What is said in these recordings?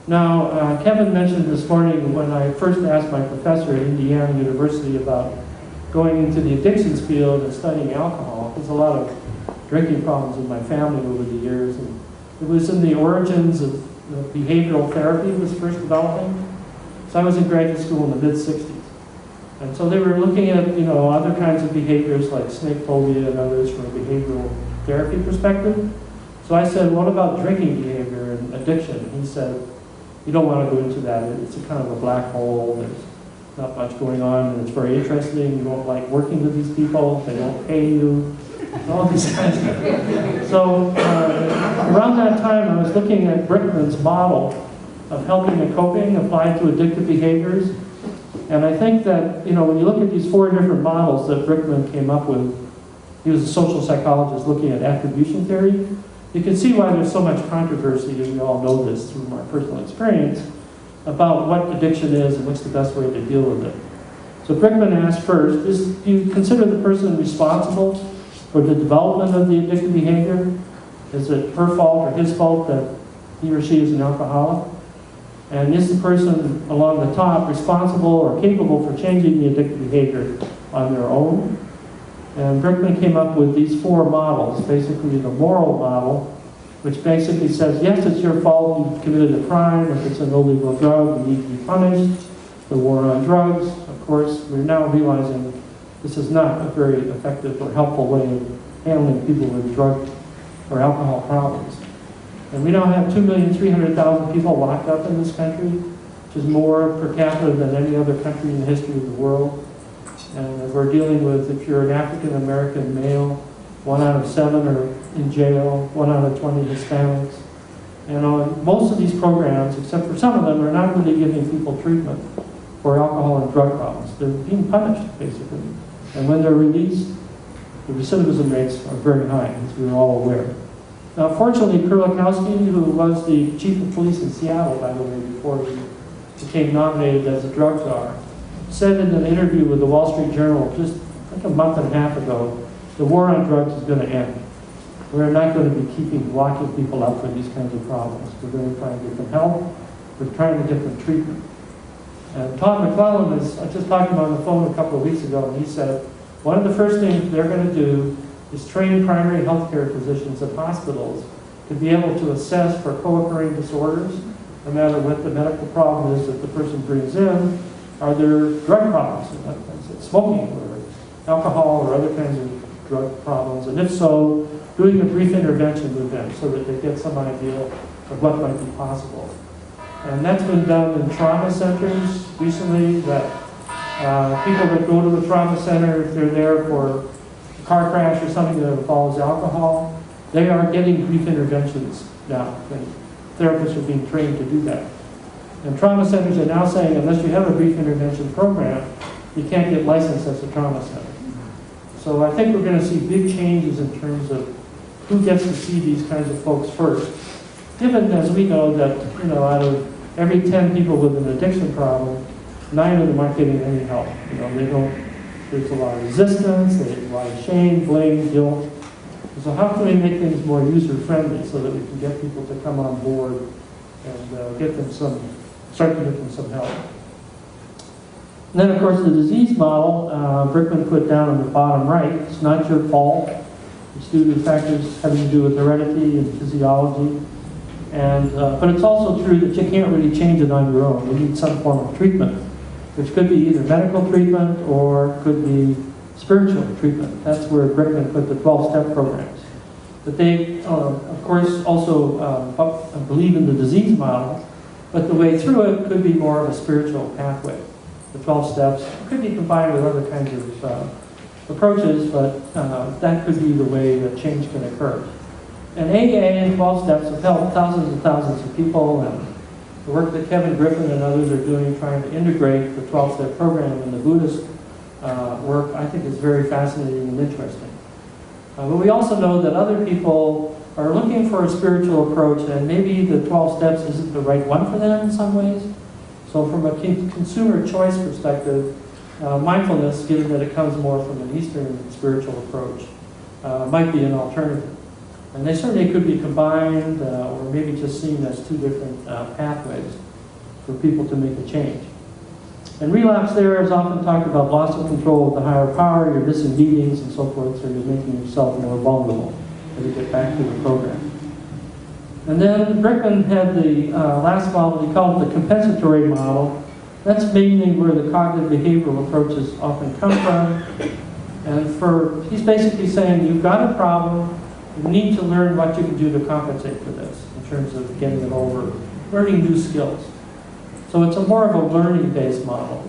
Now, Kevin mentioned this morning when I first asked my professor at Indiana University about going into the addictions field and studying alcohol. There's a lot of drinking problems in my family over the years, and it was in the origins of behavioral therapy was first developing. So I was in graduate school in the mid-60s. And so they were looking at, other kinds of behaviors like snake phobia and others from a behavioral therapy perspective. So I said, what about drinking behavior and addiction? And he said, you don't want to go into that. It's a kind of a black hole. There's not much going on, and it's very interesting. You won't like working with these people. They don't pay you. All these kinds of things. So around that time, I was looking at Brickman's model of helping and coping applied to addictive behaviors. And I think that, when you look at these 4 different models that Brickman came up with, he was a social psychologist looking at attribution theory. You can see why there's so much controversy, and we all know this through my personal experience, about what addiction is and what's the best way to deal with it. So Brickman asked first, do you consider the person responsible for the development of the addictive behavior? Is it her fault or his fault that he or she is an alcoholic? And is the person along the top responsible or capable for changing the addictive behavior on their own? And Brickman came up with these 4 models, basically the moral model, which basically says, yes, it's your fault, you committed a crime, if it's an illegal drug, you need to be punished. The war on drugs, of course, we're now realizing this is not a very effective or helpful way of handling people with drug or alcohol problems. And we now have 2,300,000 people locked up in this country, which is more per capita than any other country in the history of the world. And we're dealing with, if you're an African American male, 1 out of 7 are in jail, 1 out of 20 Hispanics. And on most of these programs, except for some of them, are not really giving people treatment for alcohol and drug problems. They're being punished, basically. And when they're released, the recidivism rates are very high, as we're all aware. Now, fortunately, Kurlikowski, who was the chief of police in Seattle, by the way, before he became nominated as a drug czar, said in an interview with the Wall Street Journal just like a month and a half ago, the war on drugs is going to end. We're not going to be locking people up for these kinds of problems. We're going to try and get them help. We're trying to get them treatment. And Todd McClellan, I just talked to him on the phone a couple of weeks ago, and he said one of the first things they're going to do is train primary health care physicians at hospitals to be able to assess for co-occurring disorders, no matter what the medical problem is that the person brings in. Are there drug problems, smoking or alcohol or other kinds of drug problems? And if so, doing a brief intervention with them so that they get some idea of what might be possible. And that's been done in trauma centers recently, that people that go to a trauma center, if they're there for a car crash or something that involves alcohol, they are getting brief interventions now. And therapists are being trained to do that. And trauma centers are now saying, unless you have a brief intervention program, you can't get licensed as a trauma center. So I think we're going to see big changes in terms of who gets to see these kinds of folks first. Given, as we know, that out of every 10 people with an addiction problem, 9 of them aren't getting any help. They don't. There's a lot of resistance. There's a lot of shame, blame, guilt. So how can we make things more user-friendly so that we can get people to come on board and start to get them some help? And then, of course, the disease model, Brickman put down on the bottom right. It's not your fault. It's due to factors having to do with heredity and physiology. But it's also true that you can't really change it on your own. You need some form of treatment, which could be either medical treatment or could be spiritual treatment. That's where Brickman put the 12-step programs. But they, of course, also believe in the disease model, but the way through it could be more of a spiritual pathway. The 12 steps could be combined with other kinds of approaches, but that could be the way that change can occur. And AA and 12 steps have helped thousands and thousands of people, and the work that Kevin Griffin and others are doing trying to integrate the 12-step program in the Buddhist work, I think is very fascinating and interesting. But we also know that other people are looking for a spiritual approach, and maybe the 12 steps isn't the right one for them in some ways. So from a consumer choice perspective, mindfulness, given that it comes more from an Eastern spiritual approach, might be an alternative. And they certainly could be combined or maybe just seen as two different pathways for people to make a change. And relapse there is often talked about loss of control of the higher power, you're missing meetings and so forth, so you're making yourself more vulnerable as you get back to the program. And then Brickman had the last model, he called it the compensatory model. That's mainly where the cognitive behavioral approaches often come from. And he's basically saying you've got a problem, you need to learn what you can do to compensate for this in terms of getting it over, learning new skills. So it's more of a learning-based model.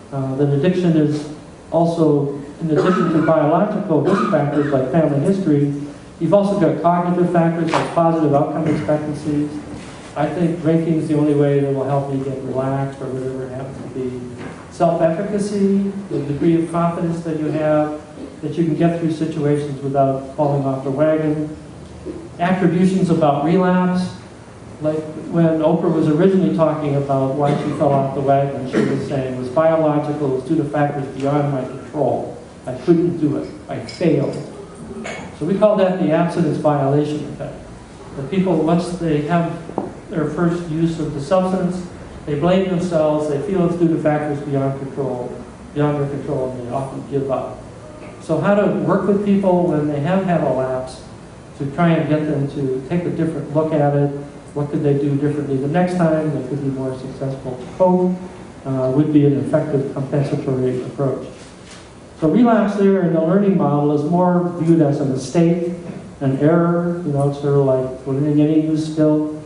That addiction is also, in addition to biological risk factors like family history, you've also got cognitive factors like positive outcome expectancies. I think drinking is the only way that will help me get relaxed or whatever it happens to be. Self-efficacy, the degree of confidence that you have, that you can get through situations without falling off the wagon. Attributions about relapse, like when Oprah was originally talking about why she fell off the wagon, she was saying it was biological, it was due to factors beyond my control. I couldn't do it, I failed. So we call that the abstinence violation effect. The people, once they have their first use of the substance, they blame themselves, they feel it's due to factors beyond their control, and they often give up. So how to work with people when they have had a lapse to try and get them to take a different look at it. What could they do differently the next time that could be more successful to cope would be an effective compensatory approach. So relapse there in the learning model is more viewed as a mistake, an error. You know, it's sort of like learning any new skill.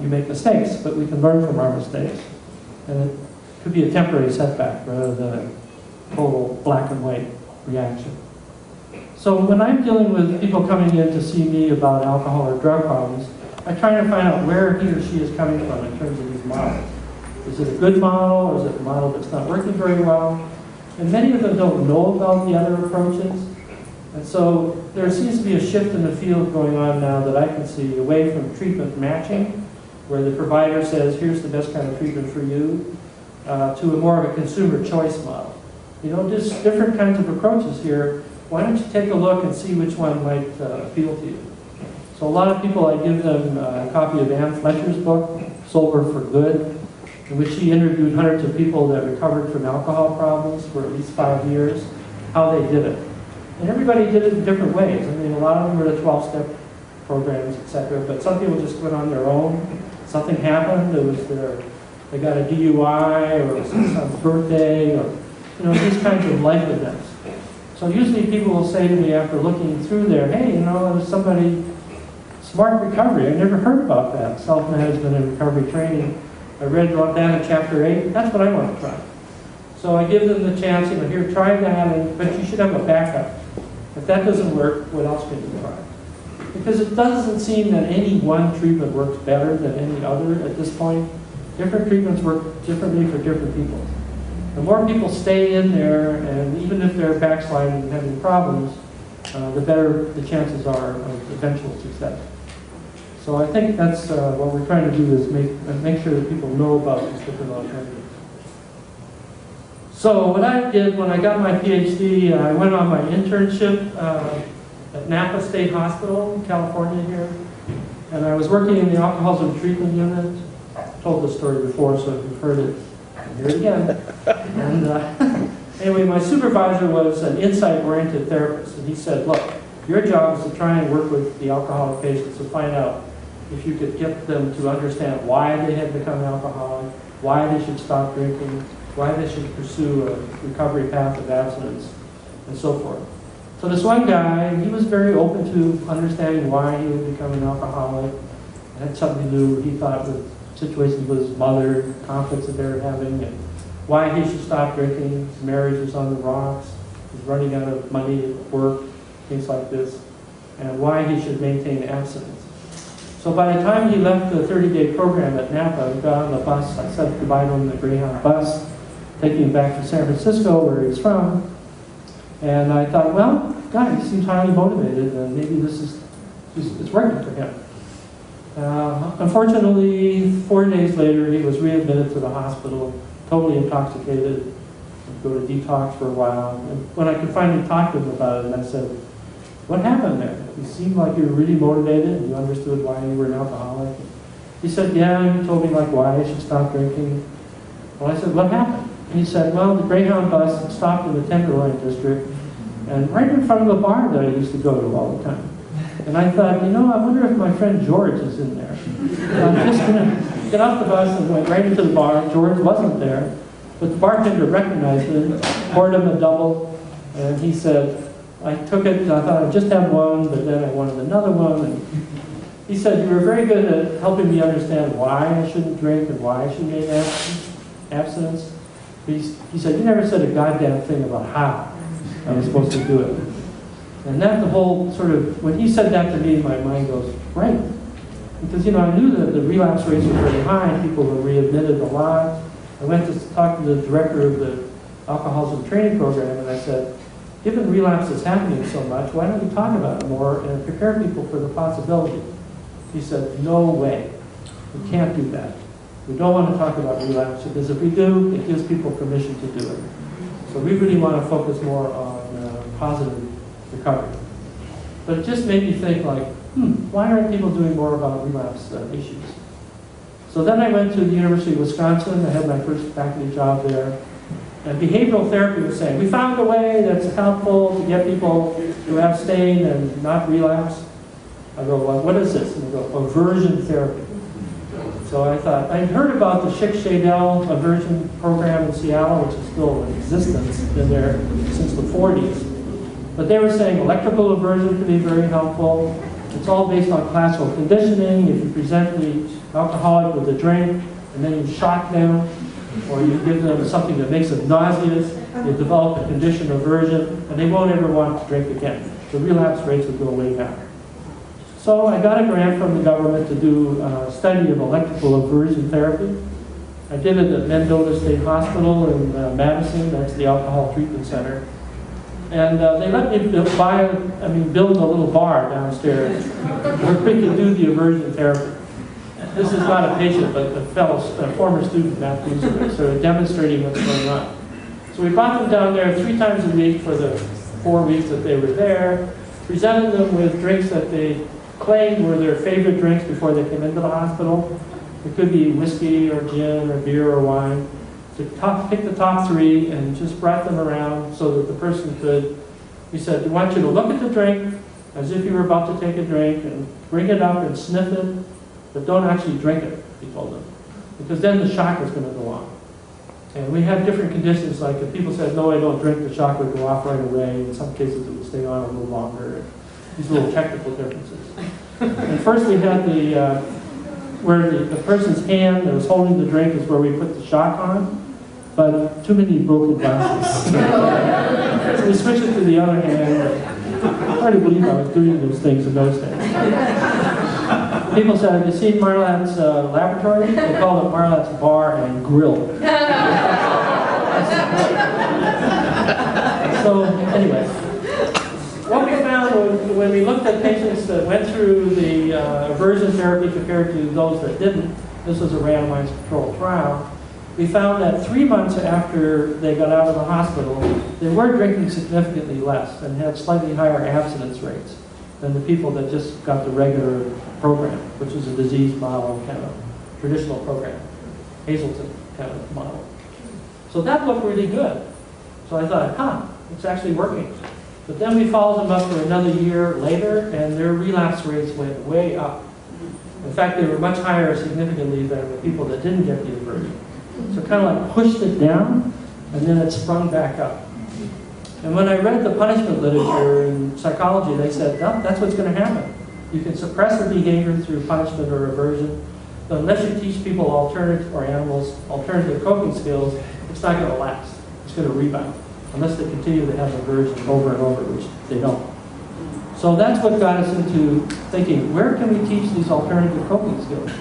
You make mistakes, but we can learn from our mistakes. And it could be a temporary setback rather than a total black and white reaction. So when I'm dealing with people coming in to see me about alcohol or drug problems, I try to find out where he or she is coming from in terms of these models. Is it a good model, or is it a model that's not working very well? And many of them don't know about the other approaches. And so there seems to be a shift in the field going on now that I can see away from treatment matching, where the provider says, here's the best kind of treatment for you, to a more of a consumer choice model. You know, just different kinds of approaches here. Why don't you take a look and see which one might appeal to you? So a lot of people, I give them a copy of Ann Fletcher's book, Sober for Good, in which she interviewed hundreds of people that recovered from alcohol problems for at least 5 years, how they did it. And everybody did it in different ways. I mean, a lot of them were the 12-step programs, etc. But some people just went on their own. Something happened. It was they got a DUI, or it was some birthday, or these kinds of life events. So usually people will say to me after looking through there, hey, there's somebody, smart recovery. I never heard about that. Self-management and recovery training. I read about that in chapter 8. That's what I want to try. So I give them the chance, here, try that, but you should have a backup. If that doesn't work, what else can you try? Because it doesn't seem that any one treatment works better than any other at this point. Different treatments work differently for different people. The more people stay in there, and even if they're backsliding and having problems, the better the chances are of eventual success. So I think that's what we're trying to do is make sure that people know about these different alternatives. So what I did when I got my PhD, I went on my internship at Napa State Hospital in California here. And I was working in the alcoholism treatment unit. I've told this story before, so if you've heard it, I'll hear it again. And anyway, my supervisor was an insight-oriented therapist. And he said, look, your job is to try and work with the alcoholic patients to find out if you could get them to understand why they had become alcoholic, why they should stop drinking, why they should pursue a recovery path of abstinence, and so forth. So this one guy, he was very open to understanding why he had become an alcoholic. It had something to do, he thought, with situations with his mother, conflicts that they were having, and why he should stop drinking. His marriage was on the rocks, he's running out of money at work, things like this, and why he should maintain abstinence. So by the time he left the 30-day program at Napa, he got on the bus. I said goodbye to him on the Greyhound bus, taking him back to San Francisco, where he's from. And I thought, well, God, he seems highly motivated, and maybe it's working for him. Unfortunately, 4 days later, he was readmitted to the hospital, totally intoxicated. He'd go to detox for a while. And when I could finally talk to him about it, I said, what happened there? You seemed like you were really motivated and you understood why you were an alcoholic. He said, yeah, you told me like why I should stop drinking. Well, I said, what happened? And he said, well, the Greyhound bus stopped in the Tenderloin district and right in front of the bar that I used to go to all the time. And I thought, you know, I wonder if my friend George is in there. So I'm just going to get off the bus and went right into the bar. George wasn't there, but the bartender recognized him, poured him a double, and he said, I took it, and I thought I'd just have one, but then I wanted another one. And he said, you were very good at helping me understand why I shouldn't drink and why I should make abstinence. He said, you never said a goddamn thing about how I was supposed to do it. And that the whole sort of, when he said that to me, my mind goes, right. Because, you know, I knew that the relapse rates were very high, people were readmitted a lot. I went to talk to the director of the alcoholism training program, and I said, given relapse is happening so much, why don't we talk about it more and prepare people for the possibility? He said, no way. We can't do that. We don't want to talk about relapse, because if we do, it gives people permission to do it. So we really want to focus more on positive recovery. But it just made me think like, why aren't people doing more about relapse issues? So then I went to the University of Wisconsin. I had my first faculty job there. And behavioral therapy was saying, we found a way that's helpful to get people to abstain and not relapse. I go, well, what is this? And they go, aversion therapy. So I thought, I'd heard about the Schick-Shadel aversion program in Seattle, which is still in existence, been there since the 40s. But they were saying electrical aversion can be very helpful. It's all based on classical conditioning. If you present the alcoholic with a drink and then you shock them, or you give them something that makes them nauseous, they develop a condition of aversion, and they won't ever want to drink again. The relapse rates would go way down. So I got a grant from the government to do a study of electrical aversion therapy. I did it at Mendota State Hospital in Madison. That's the alcohol treatment center. And they let me build a little bar downstairs where we could do the aversion therapy. This is not a patient, but a former student, Matt Boozer, sort of demonstrating what's going on. So we brought them down there 3 times a week for the 4 weeks that they were there, presented them with drinks that they claimed were their favorite drinks before they came into the hospital. It could be whiskey or gin or beer or wine. So pick the top 3 and just brought them around so that the person could, we said, we want you to look at the drink as if you were about to take a drink and bring it up and sniff it, but don't actually drink it, he told them. Because then the shock was going to go on. And we had different conditions, like if people said, no, I don't drink, the shock would go off right away. In some cases, it would stay on a little longer. These little technical differences. And first we had where the person's hand that was holding the drink is where we put the shock on, but too many broken glasses. So we switched it to the other hand. Hard to believe I was doing those things in those days. People said, have you seen Marlatt's laboratory? They called it Marlatt's Bar and Grill. So anyway, what we found when we looked at patients that went through the aversion therapy compared to those that didn't, this was a randomized controlled trial, we found that 3 months after they got out of the hospital, they were drinking significantly less and had slightly higher abstinence rates than the people that just got the regular program, which is a disease model kind of traditional program, Hazelton kind of model. So that looked really good. So I thought, it's actually working. But then we followed them up for another year later, and their relapse rates went way up. In fact, they were much higher significantly than the people that didn't get the aversion. So it kind of like pushed it down, and then it sprung back up. And when I read the punishment literature in psychology, they said, that's what's going to happen. You can suppress the behavior through punishment or aversion, but unless you teach people animals alternative coping skills, it's not going to last. It's going to rebound, unless they continue to have aversion over and over, which they don't. So that's what got us into thinking, where can we teach these alternative coping skills?